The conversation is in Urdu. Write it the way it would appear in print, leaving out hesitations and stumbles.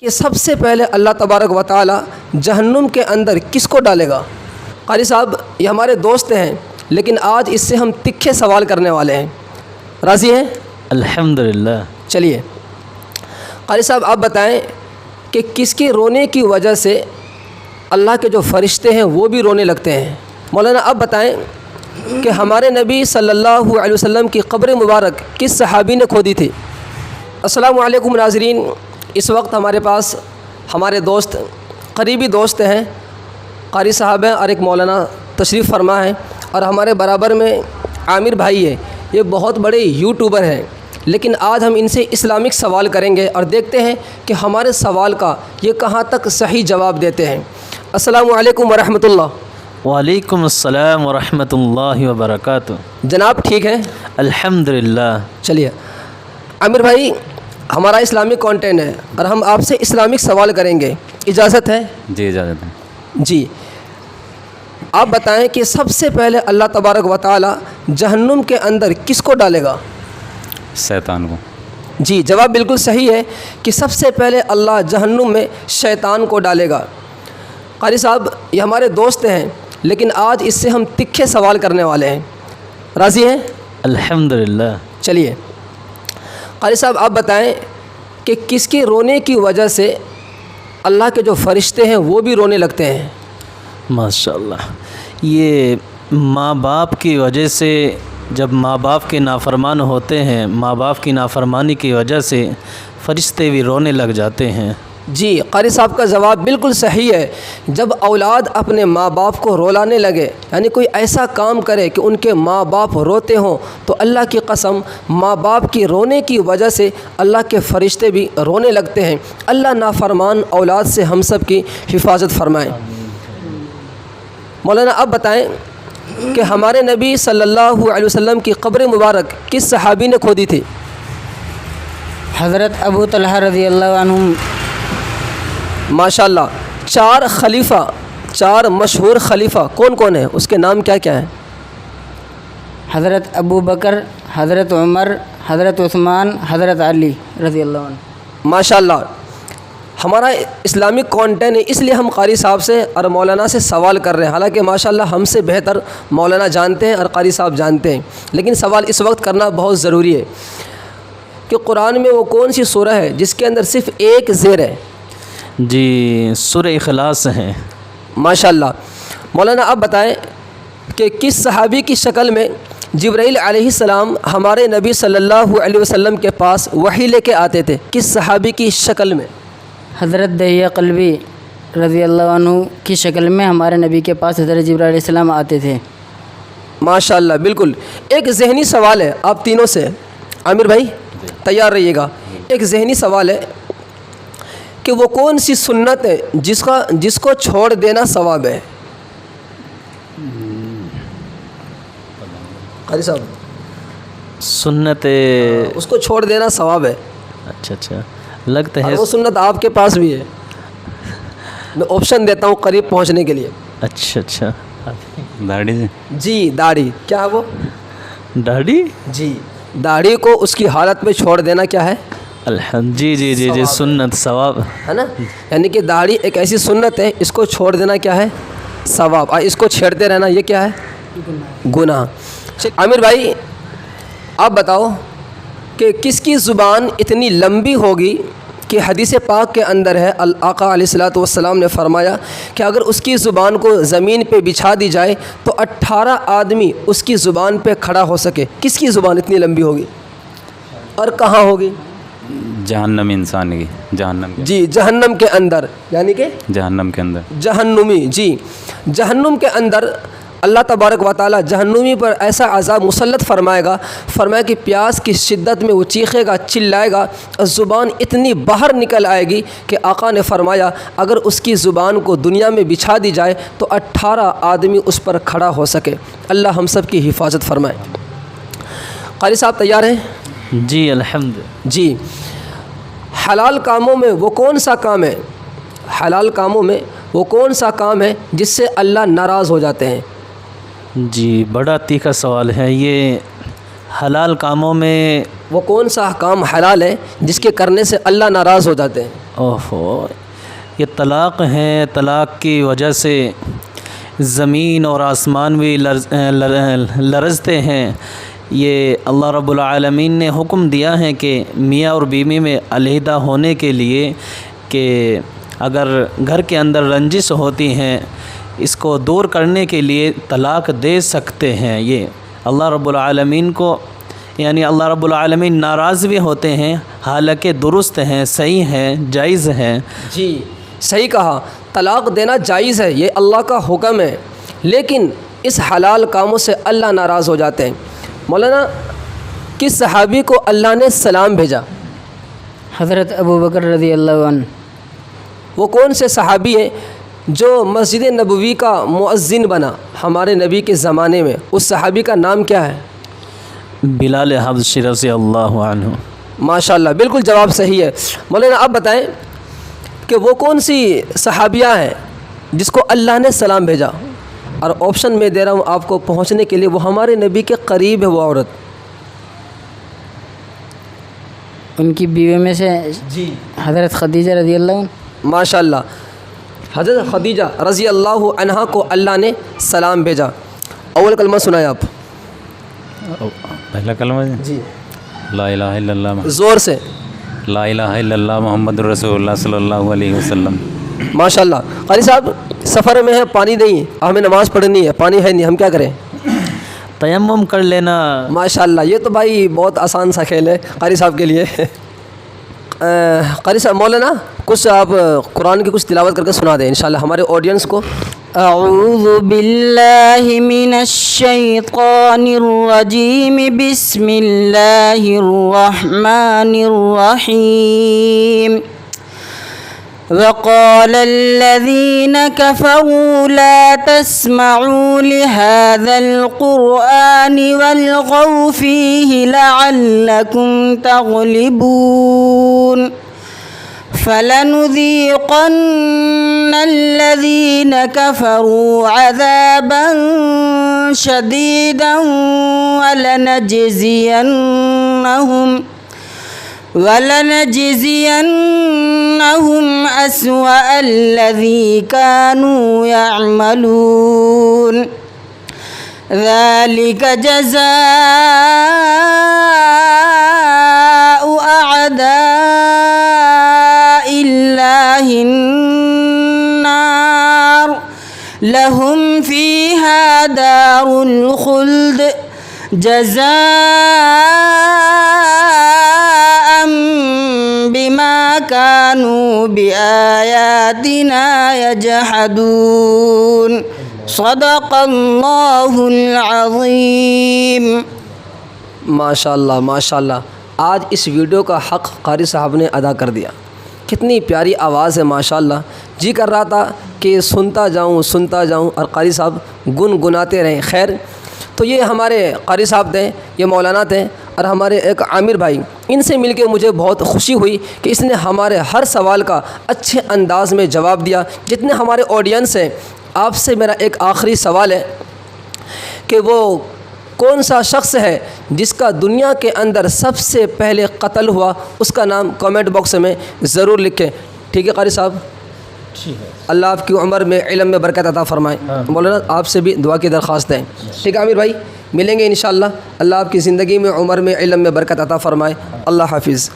کہ سب سے پہلے اللہ تبارک و تعالی جہنم کے اندر کس کو ڈالے گا؟ قاری صاحب یہ ہمارے دوست ہیں لیکن آج اس سے ہم تکھے سوال کرنے والے ہیں، راضی ہیں؟ الحمدللہ۔ چلیے قاری صاحب آپ بتائیں کہ کس کے رونے کی وجہ سے اللہ کے جو فرشتے ہیں وہ بھی رونے لگتے ہیں؟ مولانا آپ بتائیں کہ ہمارے نبی صلی اللہ علیہ وسلم کی قبر مبارک کس صحابی نے کھودی تھی؟ السلام علیکم ناظرین، اس وقت ہمارے پاس ہمارے دوست قریبی دوست ہیں، قاری صاحب ہیں اور ایک مولانا تشریف فرما ہے، اور ہمارے برابر میں عامر بھائی ہے، یہ بہت بڑے یوٹیوبر ہیں، لیکن آج ہم ان سے اسلامک سوال کریں گے اور دیکھتے ہیں کہ ہمارے سوال کا یہ کہاں تک صحیح جواب دیتے ہیں۔ السلام علیکم ورحمۃ اللہ۔ وعلیکم السلام ورحمۃ اللہ وبرکاتہ۔ جناب ٹھیک ہیں؟ الحمدللہ۔ چلیے عامر بھائی، ہمارا اسلامک کانٹینٹ ہے اور ہم آپ سے اسلامک سوال کریں گے، اجازت ہے؟ جی اجازت ہے۔ جی آپ بتائیں کہ سب سے پہلے اللہ تبارک و تعالی جہنم کے اندر کس کو ڈالے گا؟ شیطان کو۔ جی جواب بالکل صحیح ہے کہ سب سے پہلے اللہ جہنم میں شیطان کو ڈالے گا۔ قاری صاحب یہ ہمارے دوست ہیں لیکن آج اس سے ہم تکھے سوال کرنے والے ہیں، راضی ہیں؟ الحمدللہ۔ چلیے قاری صاحب آپ بتائیں کہ کس کے رونے کی وجہ سے اللہ کے جو فرشتے ہیں وہ بھی رونے لگتے ہیں؟ ماشاءاللہ، یہ ماں باپ کی وجہ سے، جب ماں باپ کے نافرمان ہوتے ہیں، ماں باپ کی نافرمانی کی وجہ سے فرشتے بھی رونے لگ جاتے ہیں۔ جی قاری صاحب کا جواب بالکل صحیح ہے، جب اولاد اپنے ماں باپ کو رولانے لگے، یعنی کوئی ایسا کام کرے کہ ان کے ماں باپ روتے ہوں، تو اللہ کی قسم ماں باپ کی رونے کی وجہ سے اللہ کے فرشتے بھی رونے لگتے ہیں۔ اللہ نافرمان اولاد سے ہم سب کی حفاظت فرمائے۔ مولانا آپ بتائیں کہ ہمارے نبی صلی اللہ علیہ وسلم کی قبر مبارک کس صحابی نے کھودی تھی؟ حضرت ابو طلحہ رضی اللہ عنہ۔ ماشاءاللہ، چار مشہور خلیفہ کون کون ہیں؟ اس کے نام کیا کیا ہیں؟ حضرت ابو بکر، حضرت عمر، حضرت عثمان، حضرت علی رضی اللہ عنہ۔ ماشاءاللہ، ہمارا اسلامک کانٹینٹ ہے، اس لیے ہم قاری صاحب سے اور مولانا سے سوال کر رہے ہیں، حالانکہ ماشاءاللہ ہم سے بہتر مولانا جانتے ہیں اور قاری صاحب جانتے ہیں، لیکن سوال اس وقت کرنا بہت ضروری ہے کہ قرآن میں وہ کون سی سورہ ہے جس کے اندر صرف ایک زیر ہے؟ جی سورہ اخلاص ہیں۔ ماشاءاللہ، مولانا آپ بتائیں کہ کس صحابی کی شکل میں جبرائیل علیہ السلام ہمارے نبی صلی اللہ علیہ وسلم کے پاس وحی لے کے آتے تھے؟ کس صحابی کی شکل میں؟ حضرت دہیہ قلبی رضی اللہ عنہ کی شکل میں ہمارے نبی کے پاس حضرت جبرائیل علیہ السلام آتے تھے۔ ماشاءاللہ، بالکل۔ ایک ذہنی سوال ہے آپ تینوں سے، عامر بھائی تیار رہیے گا۔ ایک ذہنی سوال ہے کہ وہ کون سی سنت ہے جس کو چھوڑ دینا ثواب ہے؟ قاری صاحب سنت اس کو چھوڑ دینا ثواب ہے۔ اچھا لگتا ہے اور وہ سنت آپ کے پاس بھی ہے، میں آپشن دیتا ہوں قریب پہنچنے کے لیے۔ اچھا داڑھی سے؟ جی داڑھی، کیا ہے وہ؟ داڑھی؟ جی داڑھی کو اس کی حالت میں چھوڑ دینا کیا ہے؟ جی سنت ثواب ہے نا، یعنی کہ داڑھی ایک ایسی سنت ہے، اس کو چھوڑ دینا کیا ہے؟ ثواب، اور اس کو چھیڑتے رہنا یہ کیا ہے؟ گناہ۔ عامر بھائی آپ بتاؤ کہ کس کی زبان اتنی لمبی ہوگی کہ حدیث پاک کے اندر ہے، آقا علیہ الصلوۃ والسلام نے فرمایا کہ اگر اس کی زبان کو زمین پہ بچھا دی جائے تو 18 آدمی اس کی زبان پہ کھڑا ہو سکے؟ کس کی زبان اتنی لمبی ہوگی اور کہاں ہوگی؟ جہنم انسان کی، جہنم کی۔ جی جہنم کے اندر، یعنی کہ جہنم کے اندر، جہنمی۔ جی جہنم کے اندر اللہ تبارک و تعالی جہنمی پر ایسا عذاب مسلط فرمائے گا، فرمایا کہ پیاس کی شدت میں وہ چیخے گا، چلائے گا، اور زبان اتنی باہر نکل آئے گی کہ آقا نے فرمایا اگر اس کی زبان کو دنیا میں بچھا دی جائے تو 18 آدمی اس پر کھڑا ہو سکے۔ اللہ ہم سب کی حفاظت فرمائے۔ قاری صاحب تیار ہیں؟ جی الحمد۔ جی حلال کاموں میں وہ کون سا کام ہے، حلال کاموں میں وہ کون سا کام ہے جس سے اللہ ناراض ہو جاتے ہیں؟ جی بڑا تیکھا سوال ہے یہ۔ حلال کاموں میں وہ کون سا کام حلال ہے جس کے کرنے سے اللہ ناراض ہو جاتے ہیں؟ اوہو، یہ طلاق ہیں، طلاق کی وجہ سے زمین اور آسمان بھی لرزتے ہیں۔ یہ اللہ رب العالمین نے حکم دیا ہے کہ میاں اور بیوی میں علیحدہ ہونے کے لیے کہ اگر گھر کے اندر رنجش ہوتی ہیں اس کو دور کرنے کے لیے طلاق دے سکتے ہیں۔ یہ اللہ رب العالمین کو یعنی اللہ رب العالمین ناراض بھی ہوتے ہیں، حالانکہ درست ہیں، صحیح ہیں، جائز ہیں۔ جی صحیح کہا، طلاق دینا جائز ہے، یہ اللہ کا حکم ہے، لیکن اس حلال کاموں سے اللہ ناراض ہو جاتے ہیں۔ مولانا کس صحابی کو اللہ نے سلام بھیجا؟ حضرت ابو بکر رضی اللہ عنہ۔ وہ کون سے صحابی ہیں جو مسجد نبوی کا مؤذن بنا ہمارے نبی کے زمانے میں؟ اس صحابی کا نام کیا ہے؟ بلال حبشی رضی اللہ عنہ۔ ماشاءاللہ، بالکل جواب صحیح ہے۔ مولانا آپ بتائیں کہ وہ کون سی صحابیہ ہیں جس کو اللہ نے سلام بھیجا؟ اور آپشن میں دے رہا ہوں آپ کو پہنچنے کے لیے، وہ ہمارے نبی کے قریب ہے وہ عورت۔ ان کی بیوی میں سے جی حضرت خدیجہ رضی اللہ عنہ۔ ماشاءاللہ، حضرت خدیجہ رضی اللہ عنہا کو اللہ نے سلام بھیجا۔ اول کلمہ سنائیں آپ۔ پہلا کلمہ جی لا الہ الا اللہ، زور سے۔ لا الہ الا اللہ محمد رسول اللہ صلی اللہ علیہ وسلم۔ ماشاءاللہ۔ قاری صاحب سفر میں ہے، پانی نہیں، ہمیں نماز پڑھنی ہے، پانی ہے نہیں، ہم کیا کریں؟ تیمم کر لینا۔ ماشاءاللہ، یہ تو بھائی بہت آسان سا کھیل ہے قاری صاحب کے لیے۔ قاری صاحب مولانا کچھ آپ قرآن کی کچھ تلاوت کر کے سنا دیں انشاءاللہ ہمارے آڈینس کو۔ اعوذ باللہ من الشیطان الرجیم، بسم اللہ الرحمن الرحیم۔ وقال الذين كفروا لا تسمعوا لهذا القرآن والغوا فيه لعلكم تغلبون، فلنذيقن الذين كفروا عذابا شديدا ولنجزينهم أسوأ الذي كانوا يعملون، ذلك جزاء أعداء الله النار، لهم فيها دار الخلد جزاء بما كانوا بآياتنا يجحدون، صدق اللہ العظیم۔ ماشاءاللہ ماشاءاللہ، آج اس ویڈیو کا حق قاری صاحب نے ادا کر دیا۔ کتنی پیاری آواز ہے ماشاءاللہ، جی کر رہا تھا کہ سنتا جاؤں اور قاری صاحب گنگناتے رہیں۔ خیر، تو یہ ہمارے قاری صاحب تھے، یہ مولانا تھے، اور ہمارے ایک عامر بھائی، ان سے مل کے مجھے بہت خوشی ہوئی کہ اس نے ہمارے ہر سوال کا اچھے انداز میں جواب دیا۔ جتنے ہمارے آڈینس ہیں، آپ سے میرا ایک آخری سوال ہے کہ وہ کون سا شخص ہے جس کا دنیا کے اندر سب سے پہلے قتل ہوا؟ اس کا نام کامنٹ باکس میں ضرور لکھیں، ٹھیک ہے قاری صاحب؟ اللہ آپ کی عمر میں علم میں برکت عطا فرمائے۔ مولانا آپ سے بھی دعا کی درخواست ہے، ٹھیک ہے عامر بھائی؟ ملیں گے انشاءاللہ۔ اللہ آپ کی زندگی میں، عمر میں، علم میں برکت عطا فرمائے۔ اللہ حافظ۔